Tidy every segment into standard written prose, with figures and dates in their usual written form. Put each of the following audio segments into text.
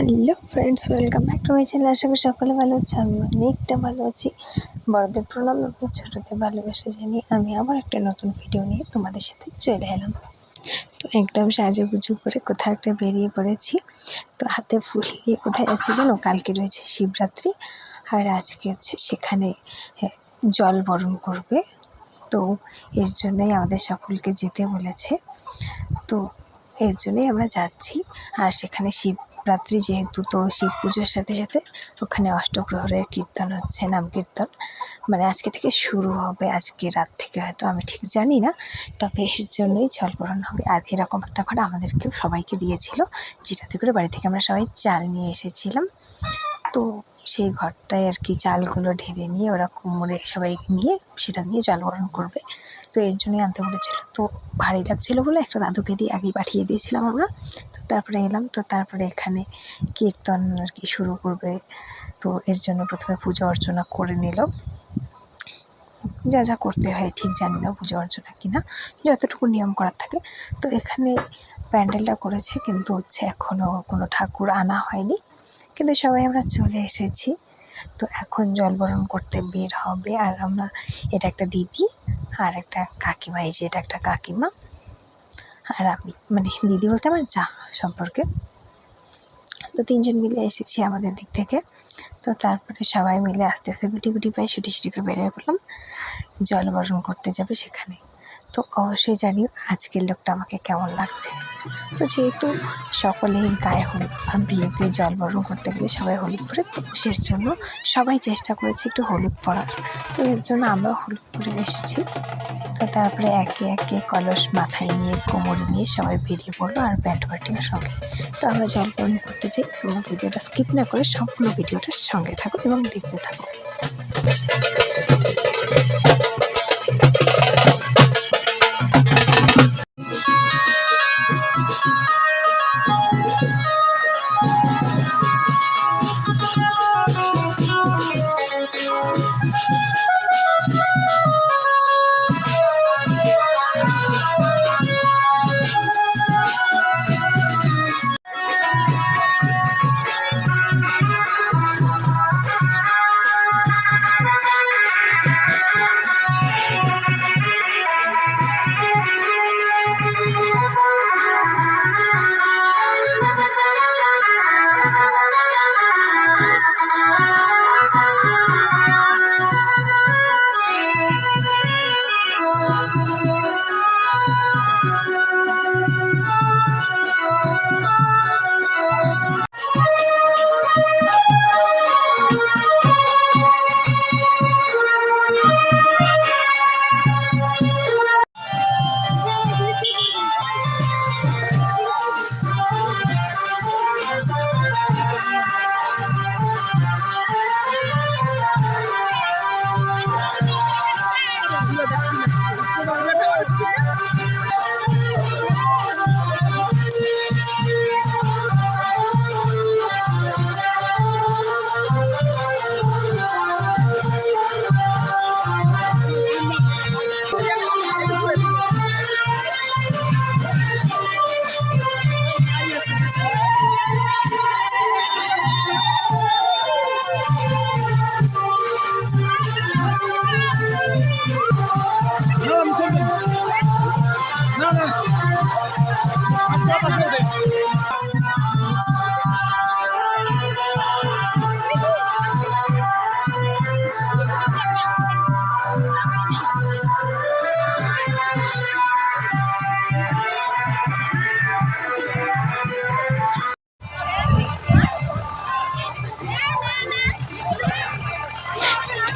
Hello friends, welcome back to my channel. আশা করি সকলে ভালো আছে। আমি অনেকটা ভালো আছি। বড়দের প্রণাম এবং ছোটদের ভালোবাসা জানিয়ে আমি আবার একটা নতুন ভিডিও নিয়ে তোমাদের সাথে চলে এলাম। তো একদম সাজুগুজু করে কোথাও একটা বেরিয়ে পড়েছি। তো হাতে ফুল নিয়ে কোথায় যাচ্ছি জানো? কালকে রয়েছে শিবরাত্রি, আর আজকে হচ্ছে সেখানে জল বরণ করবে। তো এর জন্যই আমাদের সকলকে যেতে বলেছে। তো এর জন্যই আমরা যাচ্ছি। আর সেখানে শিবরাত্রি যেহেতু, তো শিব পুজোর সাথে সাথে ওখানে অষ্টপ্রহরের কীর্তন হচ্ছে, নাম কীর্তন মানে আজকে থেকে শুরু হবে। আজকে রাত থেকে হয়তো, আমি ঠিক জানি না, তবে এর জন্যই জলপূরণ হবে। আর এরকম একটা ঘর আমাদেরকেও সবাইকে দিয়েছিল, যেটাতে করে বাড়ি থেকে আমরা সবাই চাল নিয়ে এসেছিলাম। তো সেই ঘরটায় আর কি চালগুলো ঢেলে নিয়ে ওরা কুমোরে সবাই নিয়ে সেটা দিয়ে জল বরণ করবে। তো এর জন্যই আনতে বলেছিল। তো ভারী লাগছিলো বলে একটা দাদুকে দিয়ে আগেই পাঠিয়ে দিয়েছিলাম আমরা। তো তারপরে এলাম। তো তারপরে এখানে কীর্তন আর কি শুরু করবে। তো এর জন্য প্রথমে পুজো অর্চনা করে নিল, যা যা করতে হয় ঠিক জানি না, পুজো অর্চনা কিনা, যতটুকু নিয়ম করার থাকে। তো এখানে প্যান্ডেলটা করেছে, কিন্তু হচ্ছে এখনও কোনো ঠাকুর আনা হয়নি, কিন্তু সবাই আমরা চলে এসেছি। তো এখন জল বরণ করতে বের হবে। আর আমরা, এটা একটা দিদি আর একটা কাকিমা, এই যে এটা একটা কাকিমা আর আমি, মানে দিদি বলতে আমার যা সম্পর্কে। তো তিনজন মিলে এসেছি আমাদের দিক থেকে। তো তারপরে সবাই মিলে আস্তে আস্তে গুটি গুটি পায়ে ছুটি করে বেরিয়ে পড়লাম জল বরণ করতে যাবে সেখানে। তো অবশ্যই জানিও আজকের লোকটা আমাকে কেমন লাগছে। তো যেহেতু সকলেই গায়ে হলুদ, বিয়েতে জল বরণ করতে গেলে সবাই হলুদ পরে, তো সের জন্য সবাই চেষ্টা করেছে একটু হলুদ পরার। তো এর জন্য আমরা হলুদ পরে এসেছি। তো তারপরে একে একে কলস মাথায় নিয়ে কোমরে নিয়ে সবাই বেরিয়ে পড়লো, আর ব্যান্ড পার্টির সঙ্গে। তো আমরা জল বরণ করতে যাই। তোমরা ভিডিওটা স্কিপ না করে সম্পূর্ণ ভিডিওটার সঙ্গে থাকো এবং দেখতে থাকো।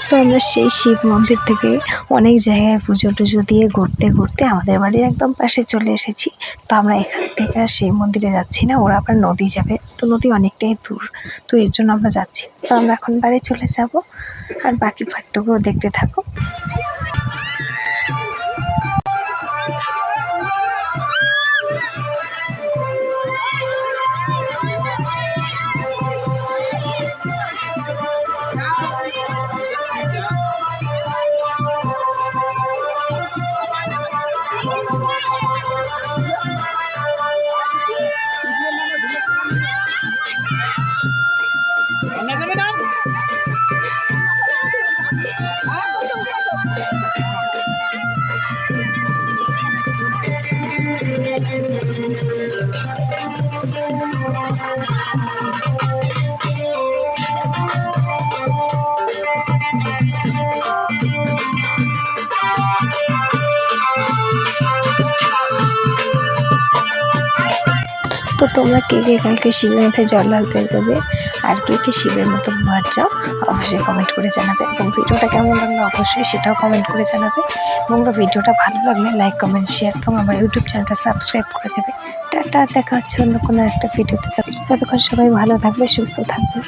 তো আমরা সেই শিব মন্দির থেকে অনেক জায়গায় পুজো টুজো দিয়ে ঘুরতে ঘুরতে আমাদের বাড়ির একদম পাশে চলে এসেছি। তো আমরা এখান থেকে আর সেই মন্দিরে যাচ্ছি না, ওরা আবার নদী যাবে। তো নদী অনেকটাই দূর, তো এর জন্য আমরা যাচ্ছি। তো আমরা এখন বাড়ি চলে যাব, আর বাকি পার্টটুকুও দেখতে থাকো। তো তোমরা কে কে কালকে শিবের মাথায় জল ঢালতে যাবে আর কে কে শিবের মতো ঘুমার চাও অবশ্যই কমেন্ট করে জানাবে, এবং ভিডিওটা কেমন লাগলো অবশ্যই সেটাও কমেন্ট করে জানাবে, এবং ভিডিওটা ভালো লাগলে লাইক কমেন্ট শেয়ার এবং আমার ইউটিউব চ্যানেলটা সাবস্ক্রাইব করে দেবে। টাটা, দেখা হচ্ছে অন্য কোনো একটা ভিডিওতে। ততক্ষণ সবাই ভালো থাকবে, সুস্থ থাকবে।